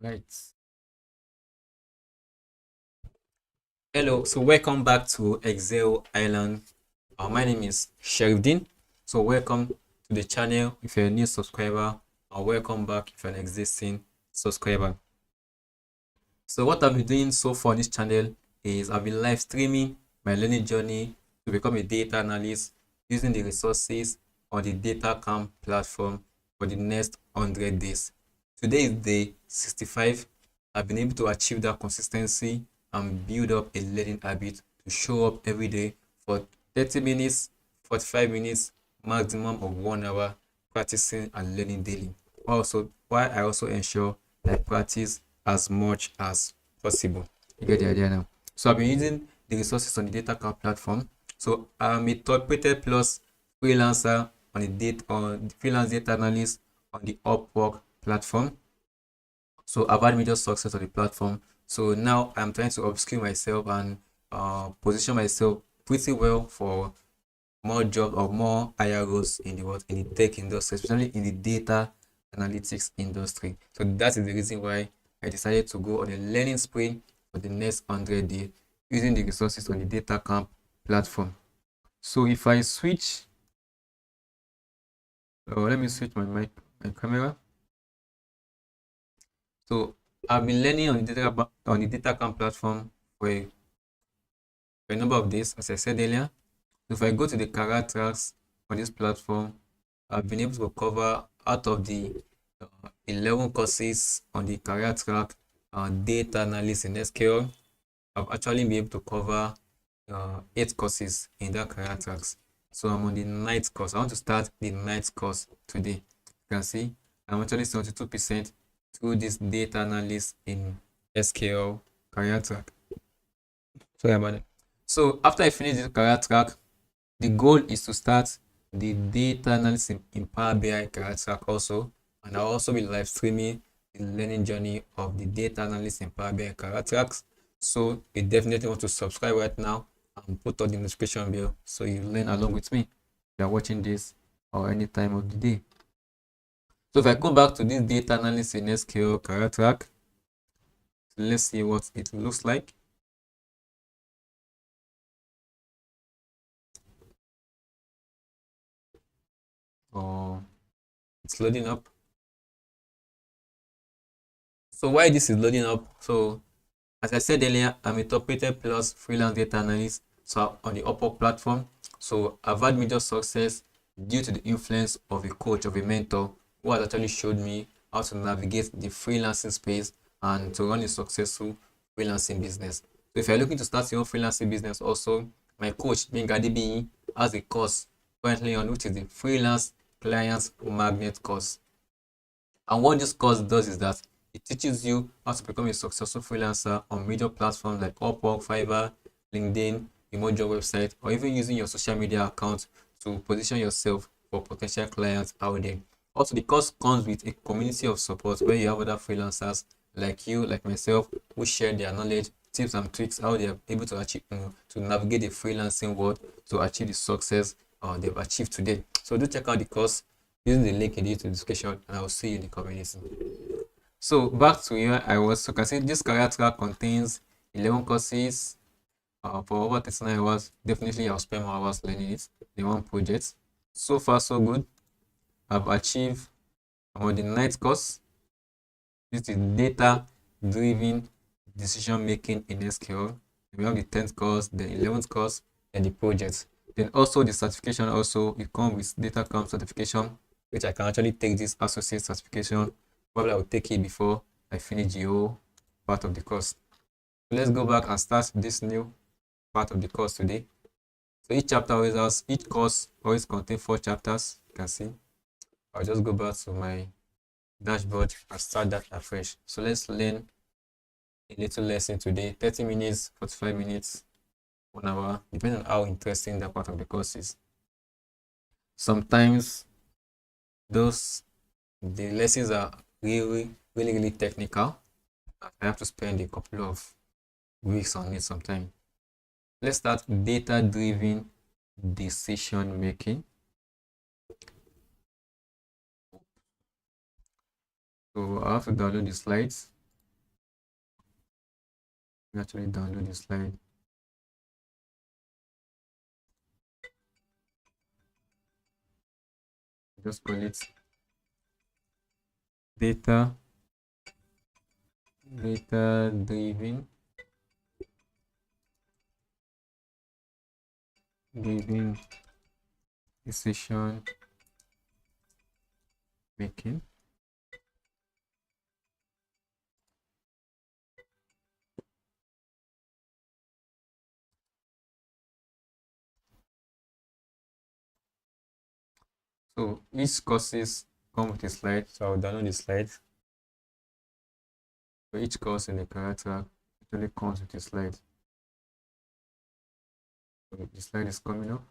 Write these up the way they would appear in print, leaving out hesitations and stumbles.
Right. Hello. So welcome back to Excel Island. My name is Sheriffdeen. So welcome to the channel if you're a new subscriber, or welcome back if you're an existing subscriber. So what I've been doing so far on this channel is I've been live streaming my learning journey to become a data analyst using the resources on the Datacamp platform for the next 100 days. Today is day 65. I've been able to achieve that consistency and build up a learning habit to show up every day for 30 minutes, 45 minutes, maximum of 1 hour practicing and learning daily. Also, why I also ensure that I practice as much as possible. You get the idea now. So I've been using the resources on the Datacamp platform. So I'm a top rated plus freelancer on the freelance data analyst on the Upwork platform. So I've had major success on the platform. So now I'm trying to upskill myself and position myself pretty well for more jobs or more higher roles in the world, in the tech industry, especially in the data analytics industry. So that is the reason why I decided to go on a learning spree for the next 100 days using the resources on the Datacamp platform. So if I switch, let me switch my camera. So I've been learning on the Datacamp platform for a number of days, as I said earlier. If I go to the career tracks on this platform, I've been able to cover out of the 11 courses on the career track, data analysis in SQL. I've actually been able to cover 8 courses in that career tracks. So I'm on the 9th course. I want to start the 9th course today. You can see I'm actually 72% through this data analysis in SQL career track. Sorry about it. So after I finish this career track, the goal is to start the data analysis in Power BI career track also, and I'll also be live streaming the learning journey of the data analysis in Power BI career tracks. So you definitely want to subscribe right now and put on the notification bell so you learn along with me if you're watching this or any time of the day. So if I go back to this data analysis in SQL career track, let's see what it looks like. Oh, it's loading up. So why this is loading up? So as I said earlier, I'm a top rated plus freelance data analyst on the Upwork platform. So I've had major success due to the influence of a coach, of a mentor, who has actually showed me how to navigate the freelancing space and to run a successful freelancing business. So if you're looking to start your own freelancing business also, my coach, being Gadibi, has a course currently on, which is the freelance client magnet course. And what this course does is that it teaches you how to become a successful freelancer on major platforms like Upwork, Fiverr, LinkedIn, remote job website, or even using your social media account to position yourself for potential clients out there. Also, the course comes with a community of support where you have other freelancers like you, like myself, who share their knowledge, tips, and tricks how they are able to achieve to navigate the freelancing world to achieve the success they've achieved today. So do check out the course using the link in the description, and I'll see you in the community. So back to where I was. So you can see this career track contains 11 courses for over 39 hours. Definitely I'll spend more hours learning it. The one project. So far so good. I've achieved on the 9th course. This is data driven decision making in SQL. We have the 10th course, the 11th course, and the project. Then also the certification also, it comes with Datacamp certification, which I can actually take this associate certification. Probably I will take it before I finish the whole part of the course. Let's go back and start this new part of the course today. So each course always contains 4 chapters. You can see. I'll just go back to my dashboard and start that afresh. So let's learn a little lesson today. 30 minutes, 45 minutes, 1 hour, depending on how interesting that part of the course is. Sometimes the lessons are really technical. I have to spend a couple of weeks on it sometime. Let's start data-driven decision making. So I have to download the slides. We actually download the slide. Just call it data driven decision making. So each courses come with a slide. So I'll download the slide. So each course in the character actually comes with a slide. So the slide is coming up.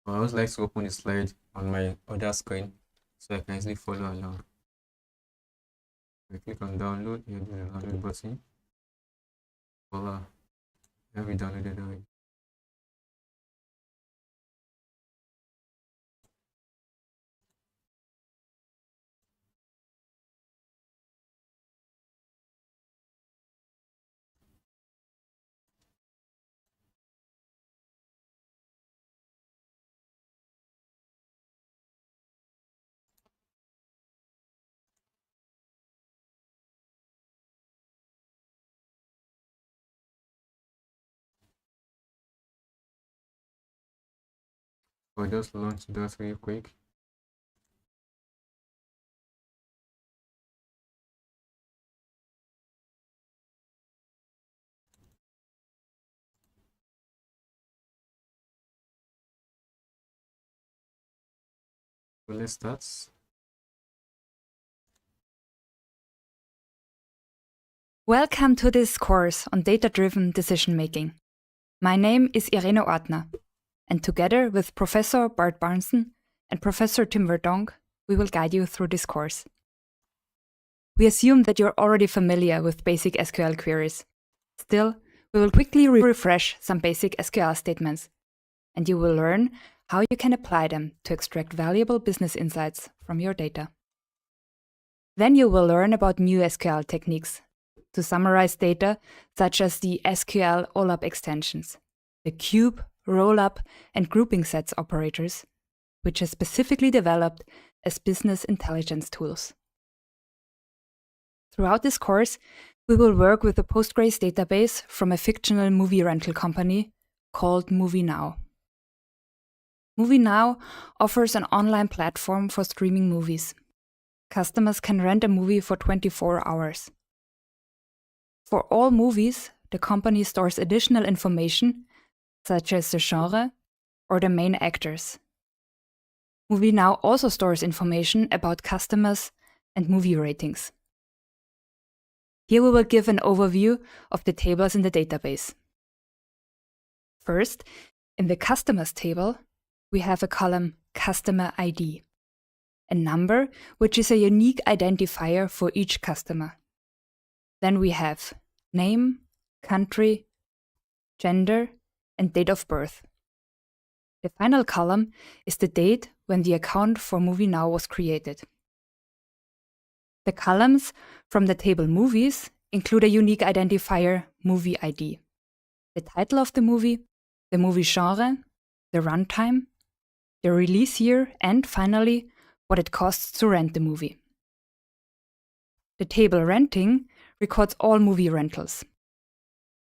I always like to open the slide on my other screen so I can easily follow along. I click on download, here is the download button. Voila, have it downloaded already. I'll just launch that real quick. So let's start. Welcome to this course on data-driven decision-making. My name is Irene Ortner, and together with Professor Bart Barnson and Professor Tim Verdonk, we will guide you through this course. We assume that you're already familiar with basic SQL queries. Still, we will quickly refresh some basic SQL statements, and you will learn how you can apply them to extract valuable business insights from your data. Then you will learn about new SQL techniques to summarize data, such as the SQL OLAP extensions, the cube, rollup, and grouping sets operators, which are specifically developed as business intelligence tools. Throughout this course, we will work with a Postgres database from a fictional movie rental company called MovieNow. MovieNow offers an online platform for streaming movies. Customers can rent a movie for 24 hours. For all movies, the company stores additional information, such as the genre or the main actors. MovieNow also stores information about customers and movie ratings. Here we will give an overview of the tables in the database. First, in the Customers table, we have a column Customer ID, a number which is a unique identifier for each customer. Then we have name, country, gender, and date of birth. The final column is the date when the account for MovieNow was created. The columns from the table Movies include a unique identifier, Movie ID, the title of the movie genre, the runtime, the release year, and finally, what it costs to rent the movie. The table Renting records all movie rentals.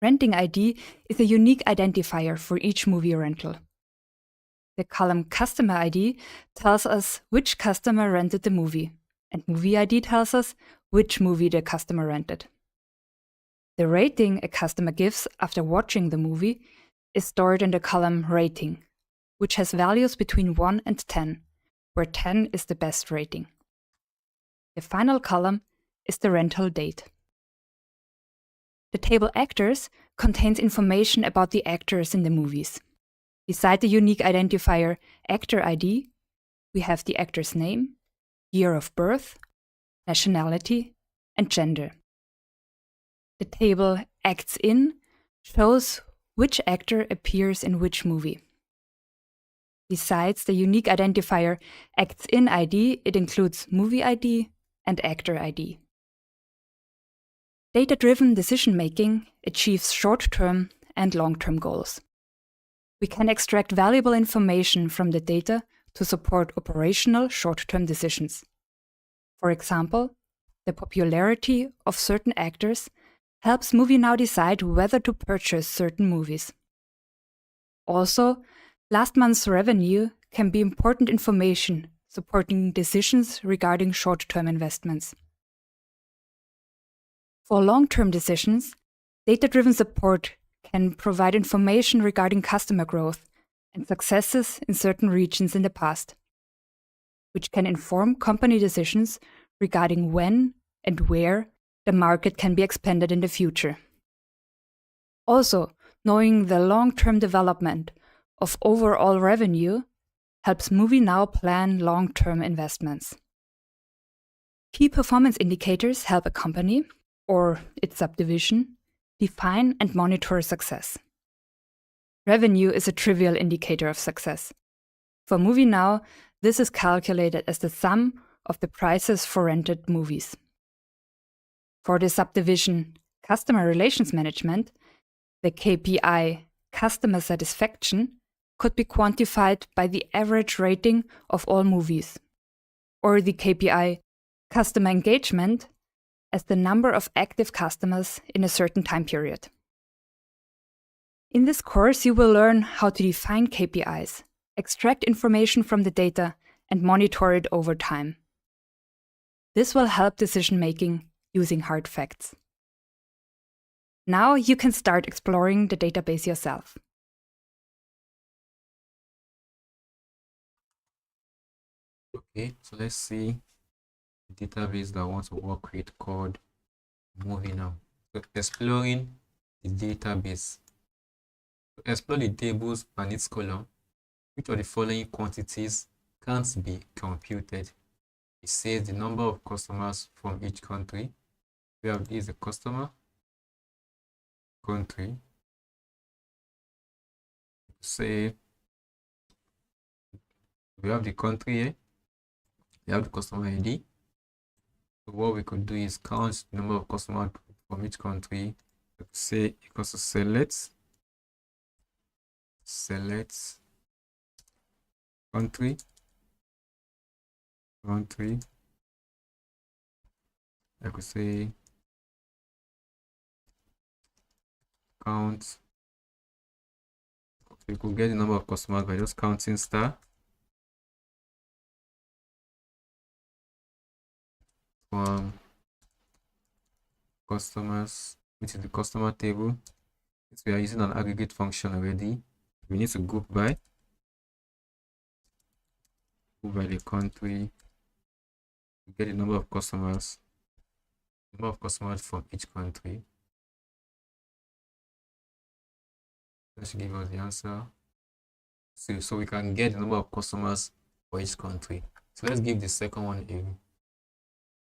Renting ID is a unique identifier for each movie rental. The column Customer ID tells us which customer rented the movie, and Movie ID tells us which movie the customer rented. The rating a customer gives after watching the movie is stored in the column Rating, which has values between 1 and 10, where 10 is the best rating. The final column is the rental date. The table Actors contains information about the actors in the movies. Beside the unique identifier Actor ID, we have the actor's name, year of birth, nationality, and gender. The table Acts In shows which actor appears in which movie. Besides the unique identifier Acts In ID, it includes Movie ID and Actor ID. Data-driven decision-making achieves short-term and long-term goals. We can extract valuable information from the data to support operational short-term decisions. For example, the popularity of certain actors helps MovieNow decide whether to purchase certain movies. Also, last month's revenue can be important information supporting decisions regarding short-term investments. For long-term decisions, data-driven support can provide information regarding customer growth and successes in certain regions in the past, which can inform company decisions regarding when and where the market can be expanded in the future. Also, knowing the long-term development of overall revenue helps MovieNow plan long-term investments. Key performance indicators help a company, or its subdivision, define and monitor success. Revenue is a trivial indicator of success. For MovieNow, this is calculated as the sum of the prices for rented movies. For the subdivision Customer Relations Management, the KPI Customer Satisfaction could be quantified by the average rating of all movies, or the KPI Customer Engagement as the number of active customers in a certain time period. In this course, you will learn how to define KPIs, extract information from the data, and monitor it over time. This will help decision-making using hard facts. Now you can start exploring the database yourself. Okay, so let's see the database that I want to work with called MovieNow. So exploring the database. To explore the tables and its column, which of the following quantities can't be computed? It says the number of customers from each country. We have this a customer, country. Say we have the country here. We have the customer ID. So what we could do is count the number of customers from each country. Let's say equals to select country. I could say count. We could get the number of customers by just counting star. From customers, which is the customer table. Since we are using an aggregate function already, we need to group by the country to get the number of customers from each country. That should give us the answer. So we can get the number of customers for each country. So let's give the second one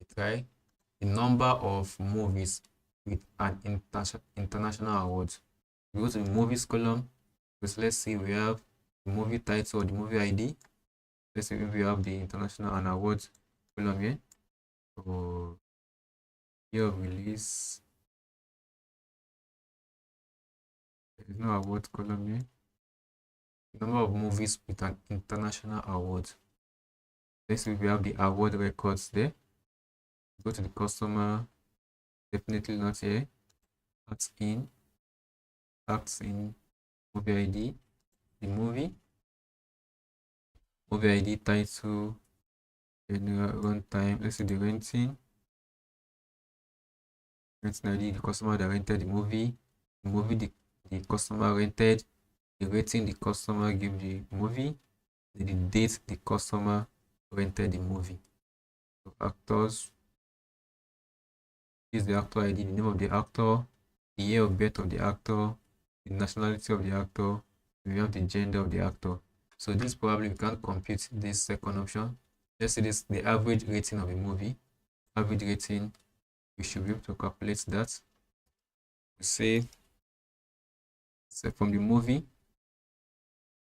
a try. The number of movies with an international award. We go to the movies column. So let's see, we have the movie title or the movie ID. Let's see if we have the international and awards column here. So year of release. There is no awards column here. Number of movies with an international award. Let's see if we have the award records there. Go to the customer. Definitely not here. Acts in movie ID, the movie ID title, general runtime. Let's see the renting ID, the customer that rented the movie, the customer rented, the rating the customer gave the movie, the date the customer rented the movie. So actors is the actor ID, the name of the actor, the year of birth of the actor, the nationality of the actor, we have the gender of the actor. So this probably we can't compute this second option. Let's say this the average rating of a movie. Average rating, we should be able to calculate that. We say from the movie,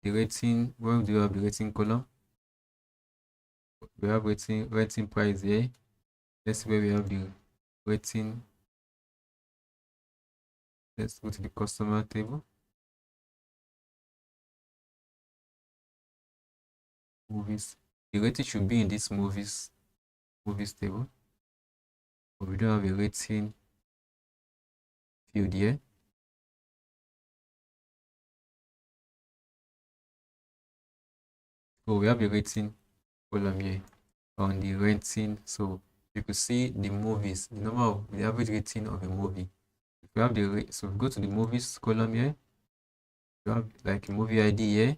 the rating, where do you have the rating column? We have rating price here. Let's see where we have the rating Let's go to the customer table. Movies. The rating should be in this movies table, but we don't have a rating field here. So we have a rating column here on the rating. So you could see the movies, the number of the average rating of a movie. If you have the so go to the movies column here, you have like a movie ID here,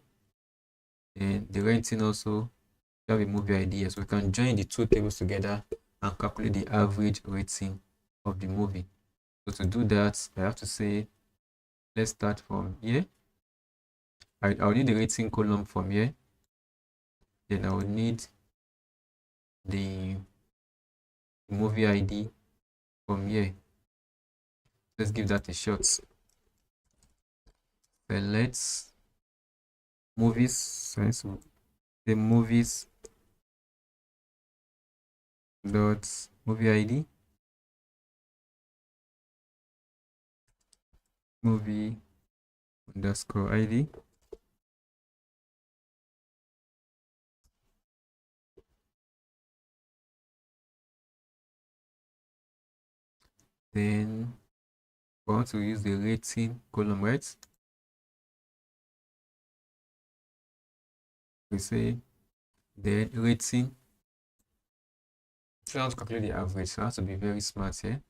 and the rating also you have a movie ID here. So we can join the two tables together and calculate the average rating of the movie. So to do that, I have to say, let's start from here. I'll need the rating column from here. Then I will need the movie ID from here. Let's give that a shot. Select movies. So the movies dot movie ID, movie underscore ID. Then we want to use the rating column, right? We say the rating. So I want to calculate the average. So I have to be very smart here.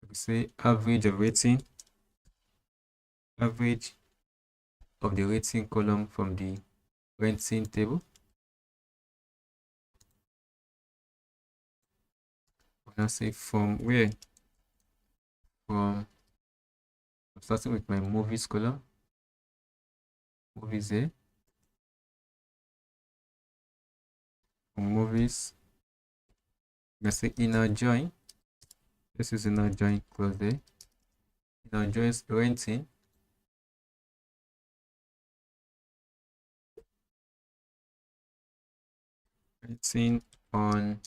We say average of rating, average of the rating column from the rating table. Now say from where? From I'm starting with my movies column. Movies here. From movies, I say inner join. This is inner join clause there. Inner joins renting. Renting on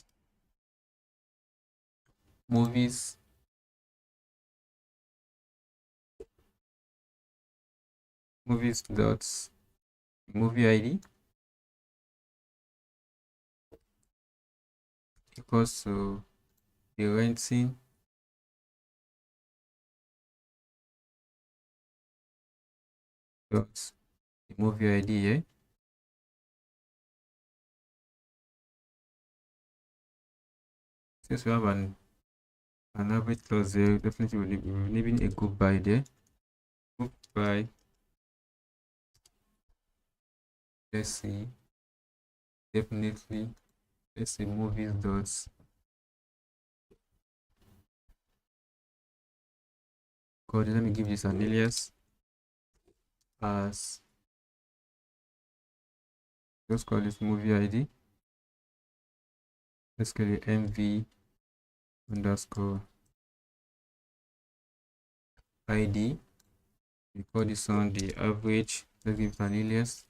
movies dot movie ID equals to the renting dot the movie ID here. Since we have an average clause there, definitely we're leaving a group by there. Group by, let's see, definitely, let's say movies dot code. Let me give this an alias as, just call this movie ID. Let's call it mv underscore ID. We call this one the average. Let's give it an alias.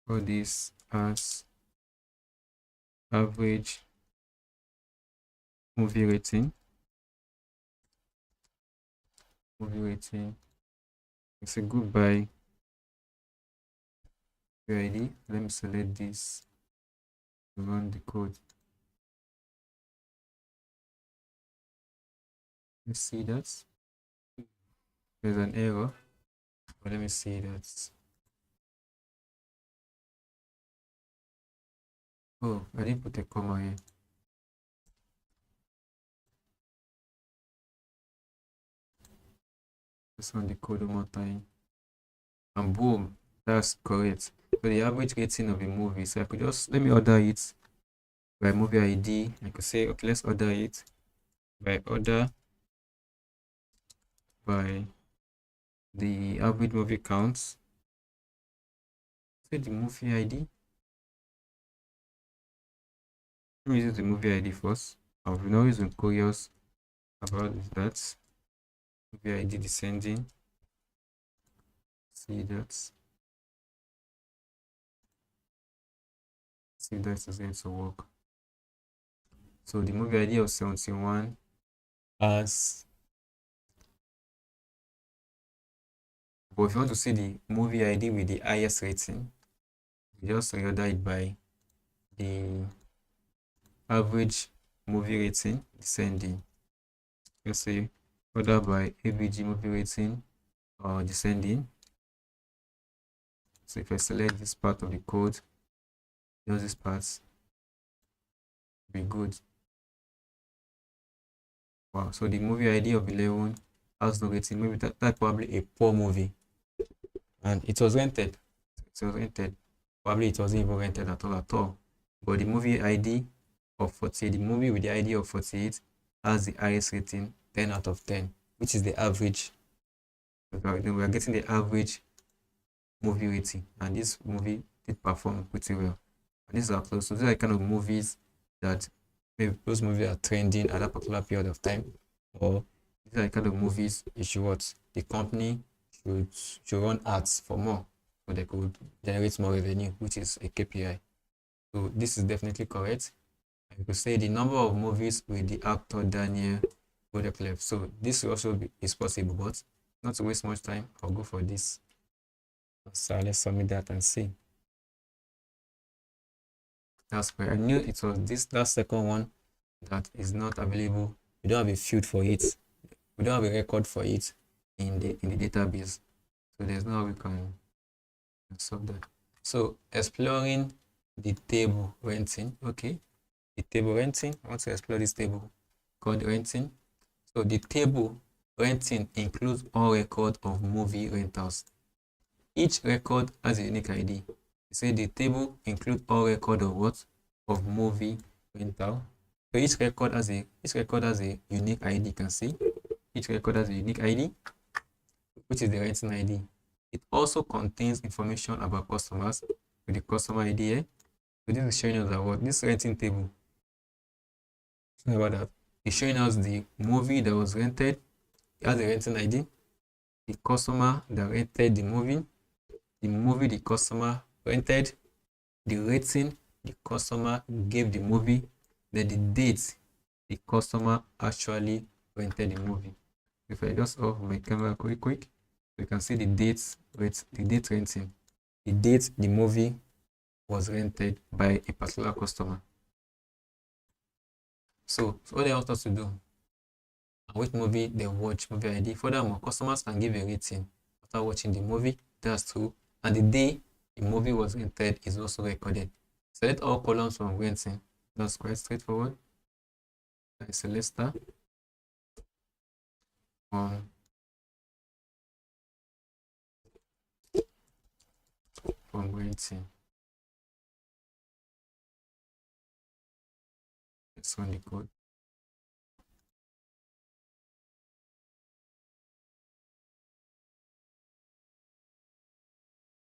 Call this as average movie rating. Movie rating. It's a goodbye ID. Let me select this to run the code. Let's see that. There's an error. But let me see that. Oh, I didn't put a comma here. Let's run the code one more time. And boom, that's correct. So the average rating of a movie. So I could just, let me order it by movie ID. I could say, okay, let's order it by order by the average movie counts. Say the movie ID. Let me use the movie ID first. I've been always been curious about that. Movie ID descending. See that. See that is going to work. So the movie ID of 71 as, but if you want to see the movie ID with the highest rating, you just reorder it by the average movie rating descending. Let's say order by AVG movie rating or descending. So if I select this part of the code, just this part, be good. Wow, so the movie ID of 11 has no rating. Maybe that's probably a poor movie, and it was rented. Probably it wasn't even rented at all. But the movie ID of 48, the movie with the ID of 48 has the highest rating, 10 out of 10, which is the average. Then we are getting the average movie rating, and this movie did perform pretty well. And these are close. So these are kind of movies that maybe those movies are trending at that particular period of time, or these are the kind of movies you should watch. The company should run ads for more, so they could generate more revenue, which is a KPI. So this is definitely correct. And you could say the number of movies with the actor Daniel Godeclef. So this also is possible, but not to waste much time, I'll go for this. So let's submit that and see. That's where I knew it was this last second one that is not available. We don't have a field for it. We don't have a record for it in the database. So there's no how we can solve that. So exploring the table renting. Okay, the table renting. I want to explore this table called renting. So the table renting includes all records of movie rentals. Each record has a unique ID. You say the table includes all record of what? Of movie rental. So each record has a unique ID. You can see each record has a unique ID, which is the renting ID. It also contains information about customers with the customer ID here. So this is showing us that what this renting table. Sorry about that. It's showing us the movie that was rented. It has a renting ID. The customer that rented the movie the customer rented, the rating the customer gave the movie, then the date the customer actually rented the movie. If I just off my camera quick, you can see the date renting, the date the movie was rented by a particular customer. So what they want us to do, and which movie they watch, movie ID. Furthermore, customers can give a rating after watching the movie. That's true. And the day the movie was rented is also recorded. Select all columns from renting. That's quite straightforward. I select star from renting. Let's run the code.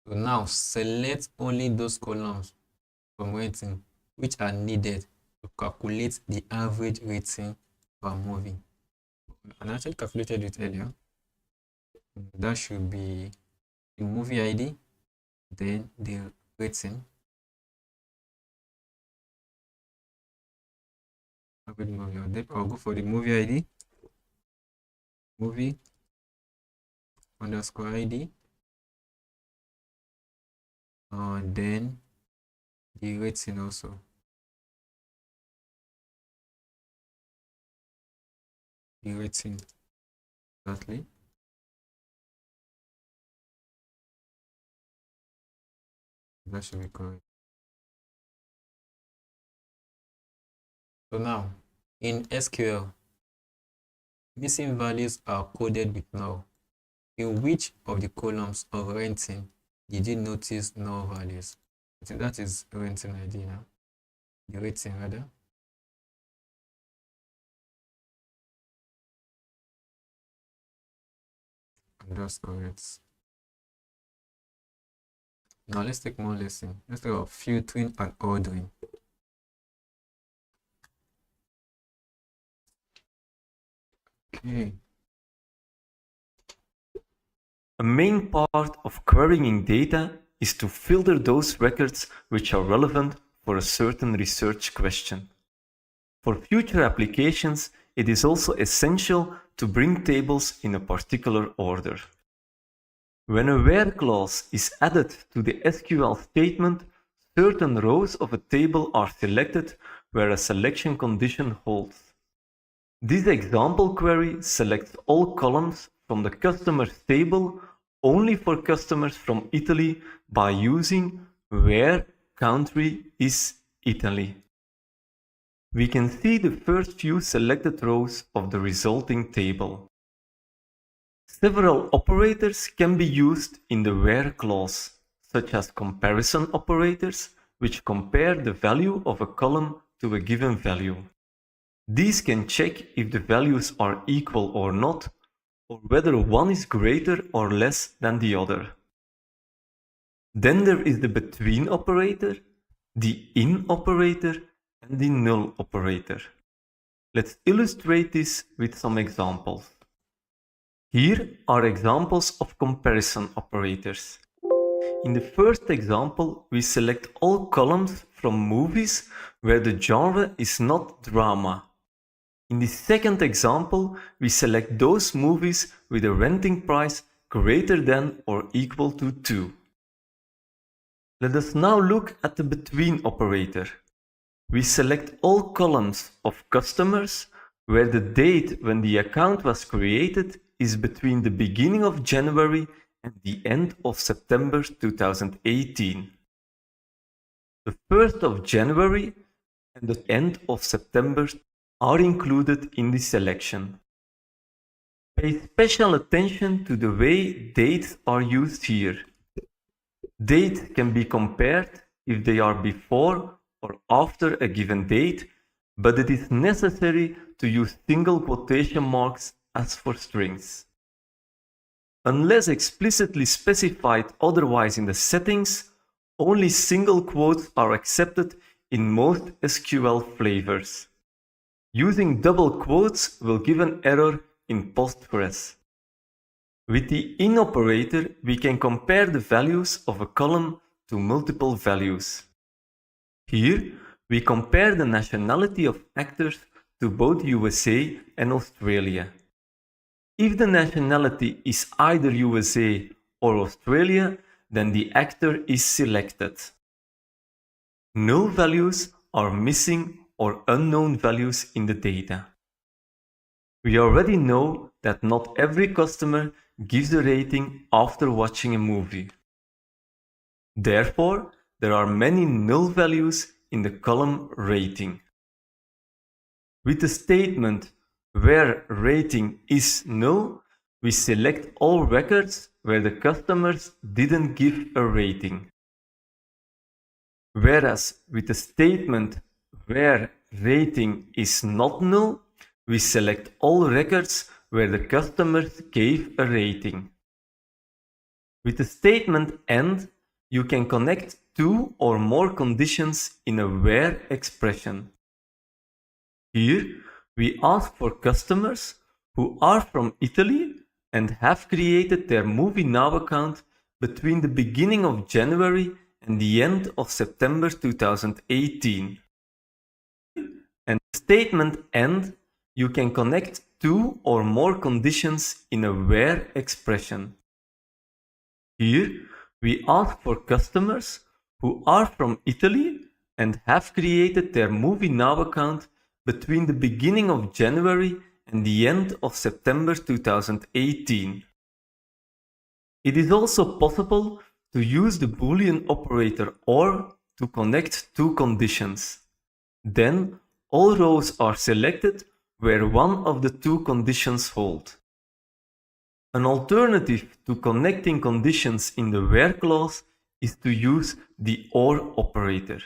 So now select only those columns from renting which are needed to calculate the average rating per movie. And I actually calculated it earlier. That should be the movie ID, then the rating. I'll go for the movie ID, movie underscore ID, and then the rating also. The rating, exactly. That should be correct. So now, in SQL, missing values are coded with null. In which of the columns of renting did you notice null values? I think that is renting ID now. The rating rather. And that's correct. Now let's take more lesson. Let's talk about filtering and ordering. Okay. A main part of querying data is to filter those records which are relevant for a certain research question. For future applications, it is also essential to bring tables in a particular order. When a where clause is added to the SQL statement, certain rows of a table are selected where a selection condition holds. This example query selects all columns from the customers table only for customers from Italy by using where country is Italy. We can see the first few selected rows of the resulting table. Several operators can be used in the where clause, such as comparison operators, which compare the value of a column to a given value. These can check if the values are equal or not, or whether one is greater or less than the other. Then there is the between operator, the in operator, and the null operator. Let's illustrate this with some examples. Here are examples of comparison operators. In the first example, we select all columns from movies where the genre is not drama. In the second example, we select those movies with a renting price greater than or equal to 2. Let us now look at the between operator. We select all columns of customers where the date when the account was created is between the beginning of January and the end of September 2018. The 1st of January and the end of September are included in the selection. Pay special attention to the way dates are used here. Dates can be compared if they are before or after a given date, but it is necessary to use single quotation marks as for strings. Unless explicitly specified otherwise in the settings, only single quotes are accepted in most SQL flavors. Using double quotes will give an error in Postgres. With the in operator, we can compare the values of a column to multiple values. Here, we compare the nationality of actors to both USA and Australia. If the nationality is either USA or Australia, then the actor is selected. Null values are missing or unknown values in the data. We already know that not every customer gives a rating after watching a movie. Therefore, there are many null values in the column rating. With the statement where rating is null, we select all records where the customers didn't give a rating. Whereas with the statement where rating is not null, we select all records where the customers gave a rating. With the statement AND, you can connect two or more conditions in a where expression. Here, we ask for customers who are from Italy and have created their Movie Now account between the beginning of January and the end of September 2018. And the statement AND, you can connect two or more conditions in a where expression. Here, we ask for customers who are from Italy and have created their Movie Now account between the beginning of January and the end of September 2018. It is also possible to use the Boolean operator OR to connect two conditions. Then all rows are selected where one of the two conditions hold. An alternative to connecting conditions in the where clause is to use the OR operator.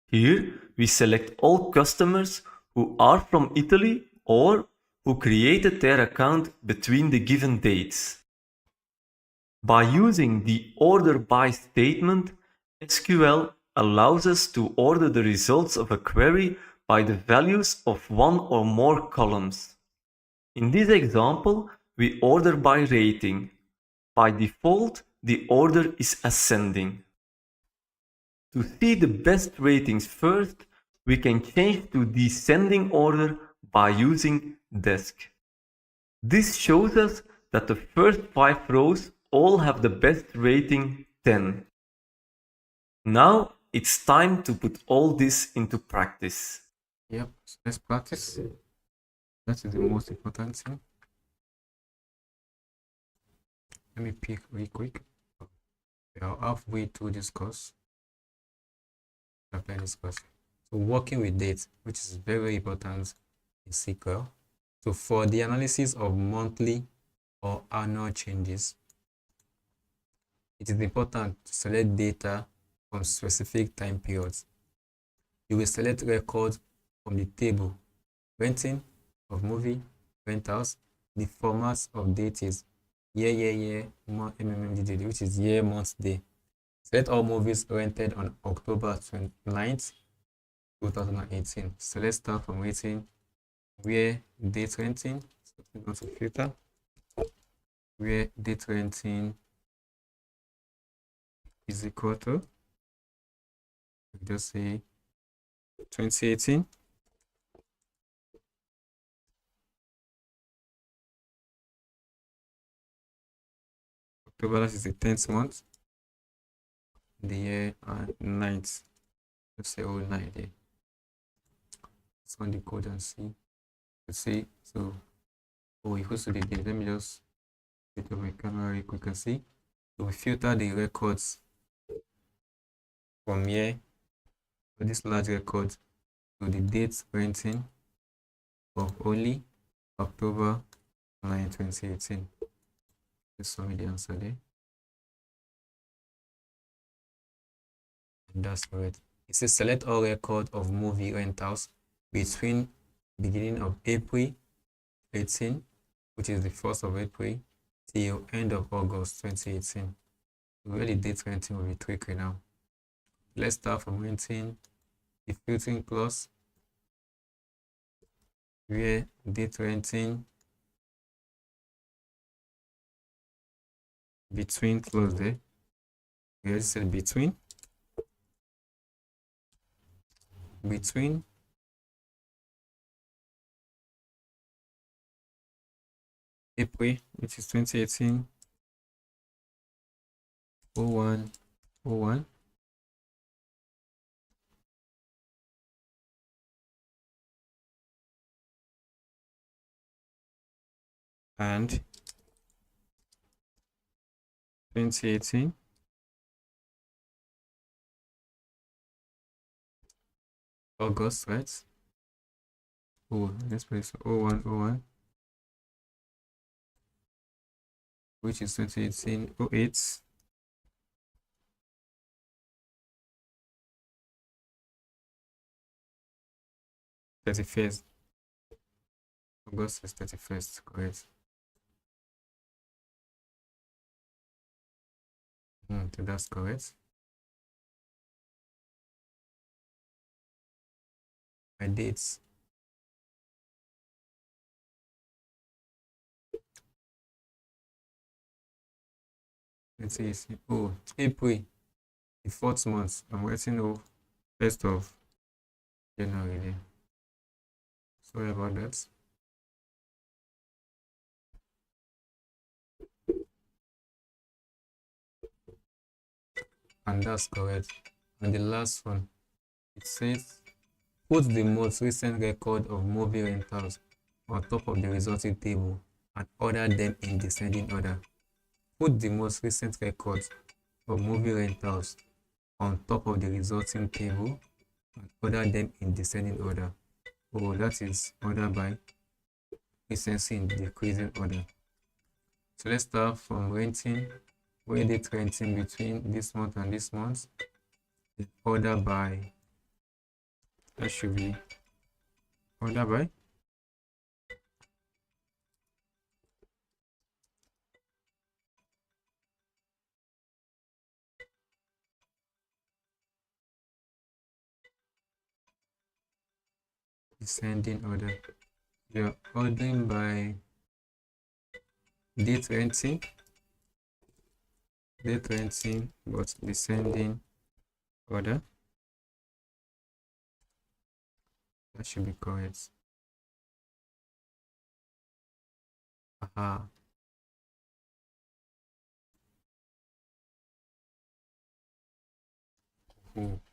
Here we select all customers who are from Italy or who created their account between the given dates. By using the order by statement, SQL allows us to order the results of a query by the values of one or more columns. In this example, we order by rating. By default, the order is ascending. To see the best ratings first, We can change to descending order by using desk. This shows us that the first 5 rows all have the best rating 10. Now it's time to put all this into practice. Yep, so let's practice. That is the most important thing. Let me pick really quick. We are halfway through this course. Applying this course. So working with dates, which is very important in SQL. So for the analysis of monthly or annual changes, it is important to select data from specific time periods. You will select records from the table, renting of movie, rentals. The formats of date is year, month, MMMDD, which is year, month, day. Select all movies rented on October 29th, 2018. So let's start from rating where date renting. So go to filter, where date renting is equal to, just say 2018. October, that is the 10th month. The year and 9th. Let's say all 9 there. Let's run the code and see. Let's see. So, equals to the date. Let me just get over my camera real quick and see. So we filter the records from here, for this large record, to the dates renting of only October 9, 2018. Let's show me the answer there. And that's correct. It says select all record of movie rentals between beginning of April 18, which is the 1st of April, till end of August 2018. Where the date renting will be tricky now. Let's start from renting the filtering clause, where date renting between clause there. We already said between April, which is 2018, 01, and 2018, August, right? Oh, let's place 01, which is 2018, 08, August is 31st, correct? So that's correct. My dates. Let's see. April, the 4th month. I'm writing 1st of January there. Sorry about that. And that's correct. And the last one, it says put the most recent record of movie rentals on top of the resulting table and order them in descending order. Put the most recent records of movie rentals on top of the resulting table and order them in descending order. That is order by recency in decreasing order. So let's start from renting. Where date renting between this month and this month? Order by, that should be order by descending order. You're ordering by date renting, but descending order. That should be correct. Aha.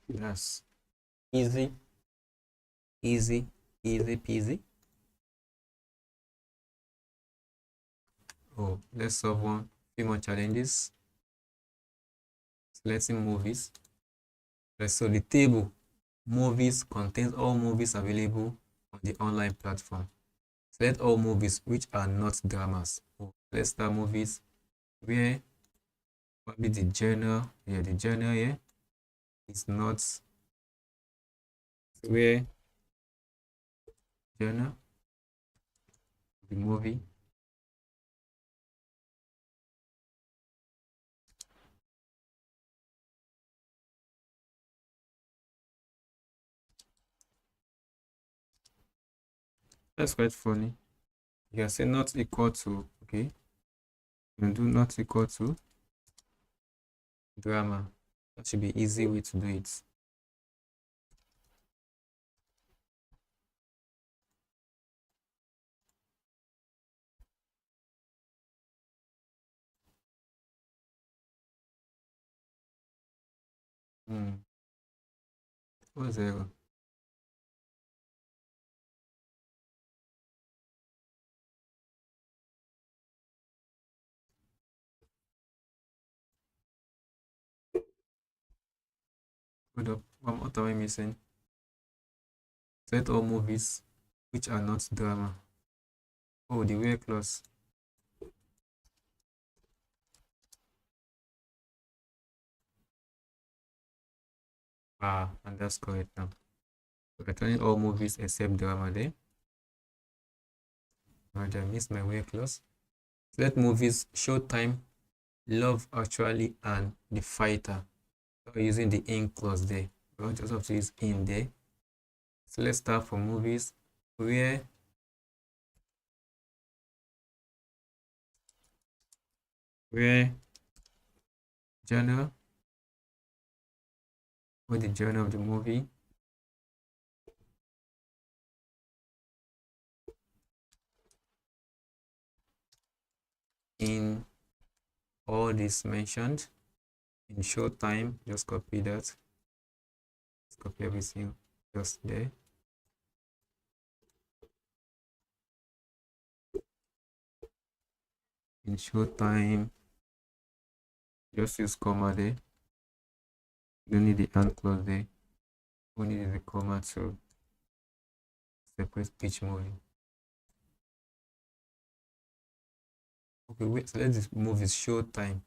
That's easy, easy, easy peasy. Oh, let's solve one. Few more challenges. Selecting movies. So the table movies contains all movies available on the online platform. Select all movies which are not dramas. Oh, let's start movies where probably the genre, the genre here is not where genre the movie that's quite funny. You can say not equal to, okay, you can do not equal to drama. That should be easy way to do it. What's zero? Hold up, what am I missing? Select all movies which are not drama. Oh, the where clause. And that's correct now. So returning all movies except drama there. I missed my where clause. Select movies Showtime, Love Actually, and The Fighter. So using the in clause there. We just have to use in there. So let's start from movies where genre, what the genre of the movie, in all this mentioned, in Showtime, just copy that. Let's copy everything just there. In Showtime, just use comma there. You don't need the and clause there. We need the comma to separate each movie. Okay, wait, so let this movie Showtime.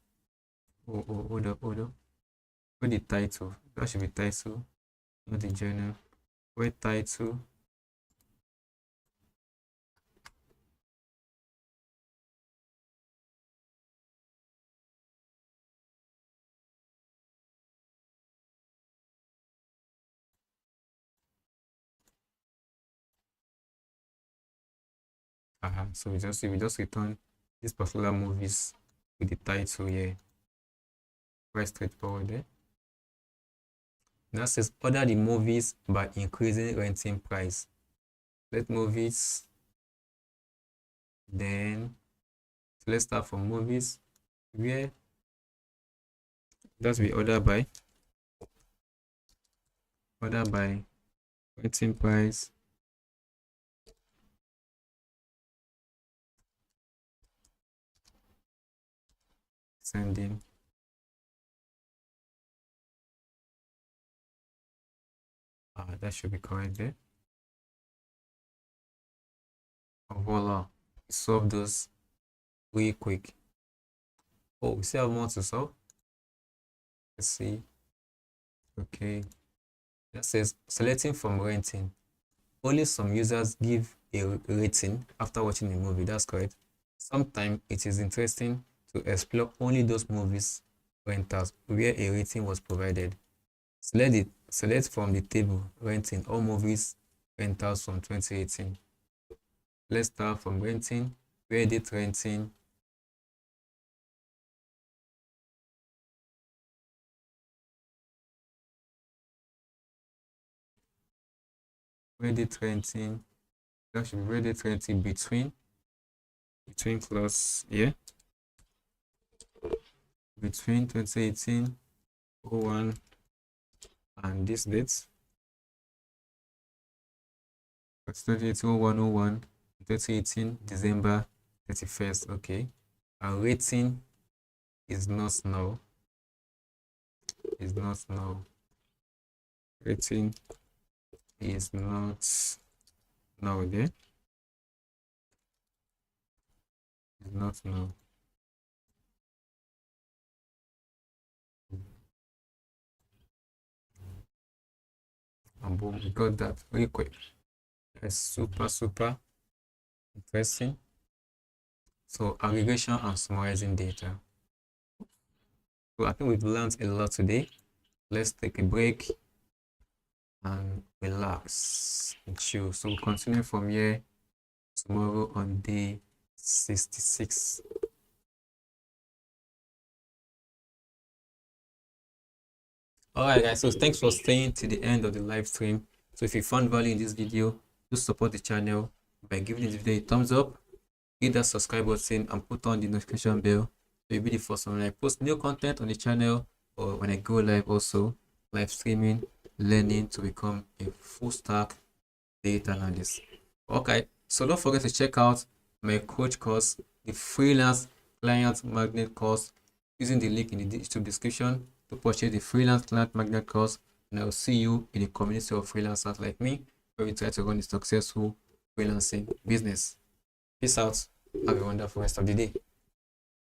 Hold up. Where the title? That should be title, not the genre. Where title? So we just return this particular movies with the title here. Quite straightforward there. Now says order the movies by increasing renting price. Let movies, then so let's start from movies where that's be order by renting price, sending. That should be correct there. Voila, solve those really quick. Oh, we still have more to solve. Let's see. Okay, that says selecting from renting. Only some users give a rating after watching a movie. That's correct. Sometimes it is interesting to explore only those movies rentals where a rating was provided. Select from the table renting all movies rentals from 2018. Let's start from renting. Where did renting? Reddit renting. That should be Reddit renting between clause here. Between 2018 01 and this date. That's 2018 01 2018 December 31st. Okay. Our rating is not null. Is not null. Rating is not null there. Is not null. And boom, we got that very quick. That's super interesting. So aggregation and summarizing data. So I think we've learned a lot today. Let's take a break and relax and chill. So we'll continue from here tomorrow on day 66. Alright guys, so thanks for staying to the end of the live stream. So if you found value in this video, do support the channel by giving this video a thumbs up, hit that subscribe button and put on the notification bell so you'll be the first one when I post new content on the channel or when I go live, also live streaming, learning to become a full stack data analyst. Okay, so don't forget to check out my coach course, the freelance client magnet course, using the link in the YouTube description to purchase the freelance client magnet course, and I'll see you in a community of freelancers like me where we try to run a successful freelancing business. Peace out. Have a wonderful rest of the day.